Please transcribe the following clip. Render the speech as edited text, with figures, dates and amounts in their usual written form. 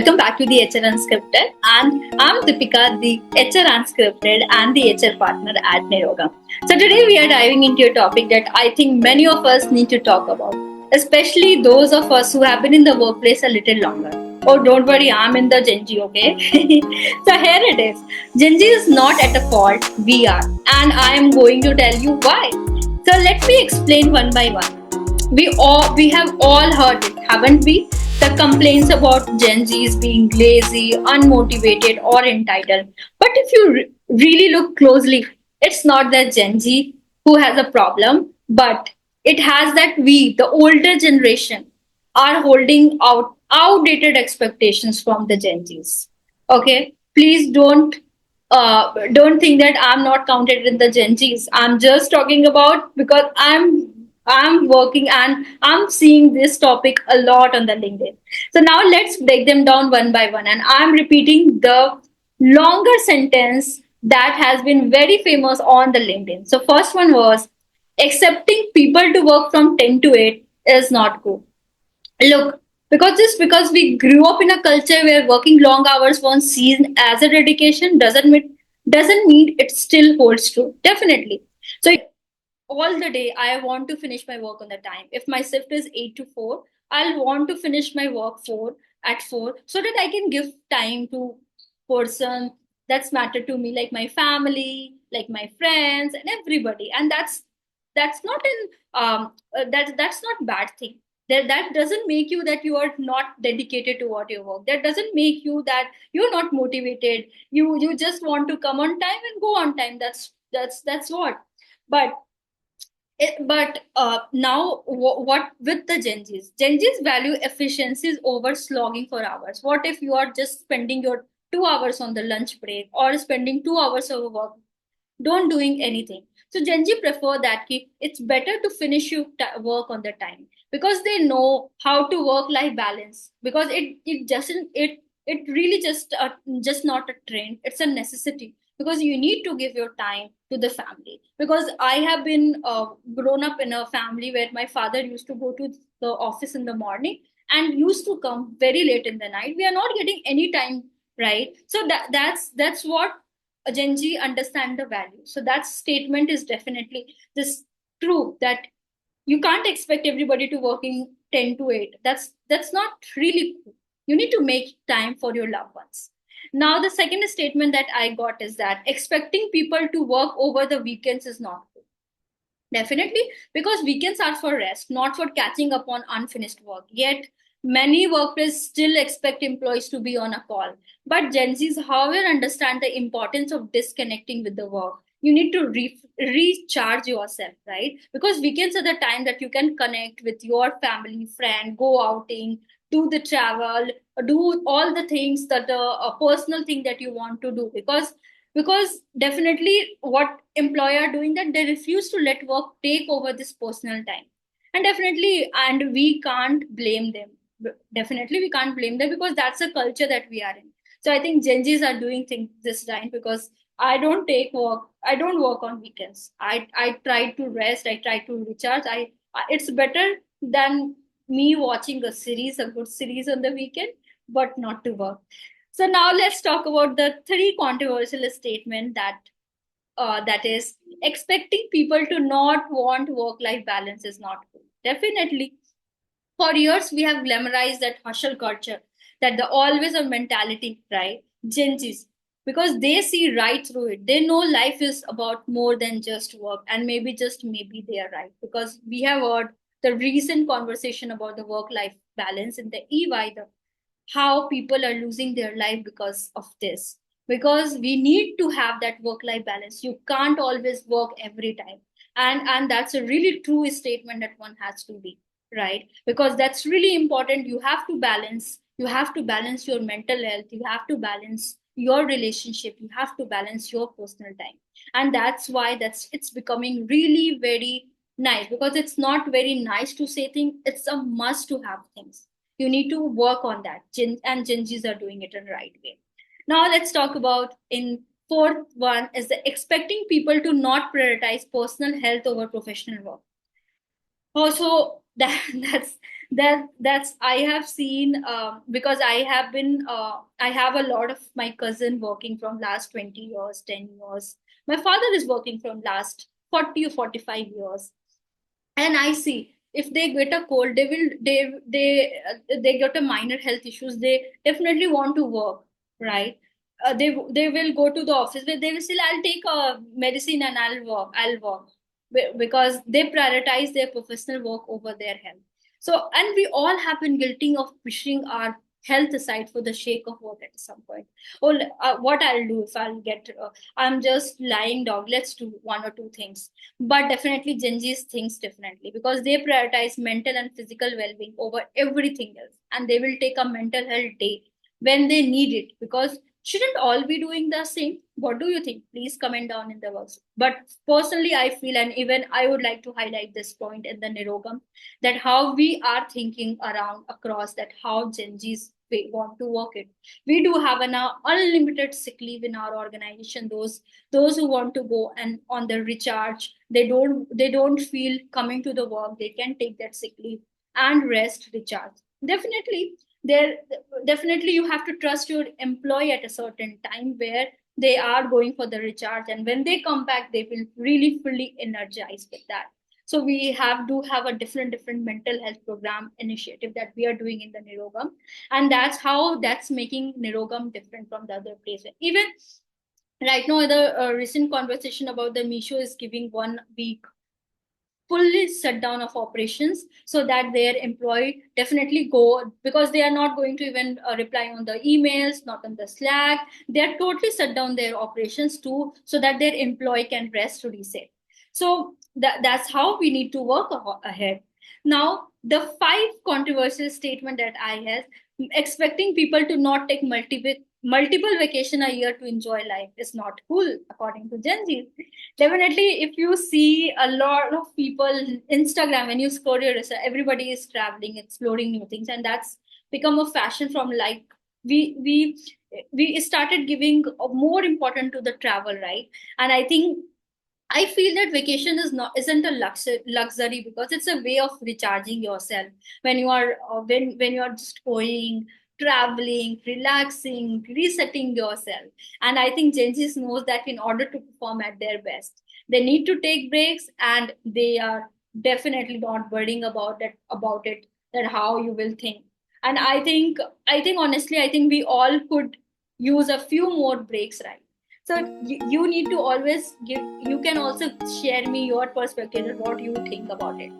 Welcome back to the HR Unscripted, and I'm Deepika, the HR Unscripted and the HR partner at Niroga. So today we are diving into a topic that I think many of us need to talk about, especially those of us who have been in the workplace a little longer. Oh, don't worry, I'm in the Gen Z, okay? So here it is. Gen Z is not at a fault, we are, and I am going to tell you why. So let me explain one by one. We have all heard it, haven't we? The complaints about Gen Zs being lazy, unmotivated, or entitled. But if you really look closely, it's not the Gen Z who has a problem, but it has that we, the older generation, are holding out outdated expectations from the Gen Zs. Okay, please don't think that I'm not counted in the Gen Zs. I'm just talking about because I'm working and I'm seeing this topic a lot on the LinkedIn. So now let's break them down one by one. And I'm repeating the longer sentence that has been very famous on the LinkedIn. So first one was accepting people to work from 10 to 8 is not good. Look, because just because we grew up in a culture where working long hours was seen as a dedication doesn't mean it still holds true. Definitely. So all the day I want to finish my work on the time. If my shift is 8 to 4, I'll want to finish my work 4 at 4 so that I can give time to person that's matter to me, like my family, like my friends and everybody. And that's not in that's not bad thing. That doesn't make you that you are not dedicated to what you work. That doesn't make you that you're not motivated. You just want to come on time and go on time. That's what. But now, what with the Gen Zs? Gen Zs value efficiencies over slogging for hours. What if you are just spending your 2 hours on the lunch break or spending 2 hours of work, don't doing anything? So Gen Z prefer that it's better to finish your work on the time because they know how to work life balance. Because it really just not a trend. It's a necessity because you need to give your time to the family. Because I have been grown up in a family where my father used to go to the office in the morning and used to come very late in the night. We are not getting any time, right? So that's what a Gen Z understand the value. So that statement is definitely this true that you can't expect everybody to working 10 to 8. That's not really cool. You need to make time for your loved ones. Now the second statement that I got is that expecting people to work over the weekends is not good. Definitely, because weekends are for rest, not for catching up on unfinished work. Yet, many workplaces still expect employees to be on a call. But Gen Zs, however, understand the importance of disconnecting with the work. You need to recharge yourself, right? Because weekends are the time that you can connect with your family, friend, go outing, do the travel, do all the things that a personal thing that you want to do. Because definitely what employer are doing that they refuse to let work take over this personal time. And definitely, and we can't blame them. Definitely we can't blame them because that's a culture that we are in. So I think Gen Z's are doing things this time because I don't work on weekends. I try to rest, I try to recharge. It's better than me watching a good series on the weekend, but not to work. So now let's talk about the three controversial statement that is expecting people to not want work-life balance is not good. Definitely, for years we have glamorized that hustle culture, that the always on mentality, right? Gen Zs, because they see right through it. They know life is about more than just work, and maybe they are right because we have heard the recent conversation about the work-life balance in the EY, the how people are losing their life because of this. Because we need to have that work life balance. You can't always work every time. And that's a really true statement that one has to be, right? Because that's really important. You have to balance your mental health, you have to balance your relationship, you have to balance your personal time. And that's why that's it's becoming really very nice, because it's not very nice to say things, it's a must to have things. You need to work on that. And Gen Zs are doing it in the right way. Now let's talk about in fourth one is the expecting people to not prioritize personal health over professional work. Also, that's That's I have seen, because I have a lot of my cousin working from last 20 years, 10 years. My father is working from last 40 or 45 years, and I see if they get a cold, they get a minor health issues, they definitely want to work, right? They will go to the office, but they will still, I'll take a medicine and I'll work because they prioritize their professional work over their health. So, and we all have been guilty of pushing our health aside for the sake of work at some point. Oh, what I'll do if I'll get I'm just lying dog, let's do one or two things. But definitely Gen Z's thinks differently because they prioritize mental and physical well-being over everything else, and they will take a mental health day when they need it, because shouldn't all be doing the same? What do you think? Please comment down in the box. But personally, I feel, and even I would like to highlight this point in the Nirogam, that how we are thinking around across, that how Gen Z's want to work it. We do have an unlimited sick leave in our organization. Those who want to go and on the recharge, they don't feel coming to the work, they can take that sick leave and rest, recharge. Definitely there, definitely you have to trust your employee at a certain time where they are going for the recharge, and when they come back they will really fully energized with that. So we have a different mental health program initiative that we are doing in the Nirogam, and that's making Nirogam different from the other place. Even right now, the recent conversation about the Misho is giving 1 week fully shut down of operations so that their employee definitely go, because they are not going to even reply on the emails, not on the Slack. They are totally shut down their operations too, so that their employee can rest, reset. So that's how we need to work ahead. Now, the 5 controversial statement that I have: expecting people to not take multiple vacation a year to enjoy life is not cool, according to Gen Z. Definitely, if you see a lot of people Instagram, when you scroll your research, everybody is traveling, exploring new things, and that's become a fashion. From like, we we we started giving more important to the travel, right? And I feel that vacation isn't a luxury, because it's a way of recharging yourself when you are when you are just going, traveling, relaxing, resetting yourself. And I think Gen Z knows that in order to perform at their best, they need to take breaks, and they are definitely not worrying about it, that how you will think. And I think honestly, I think we all could use a few more breaks, right? So you need to always give, you can also share me your perspective and what you think about it.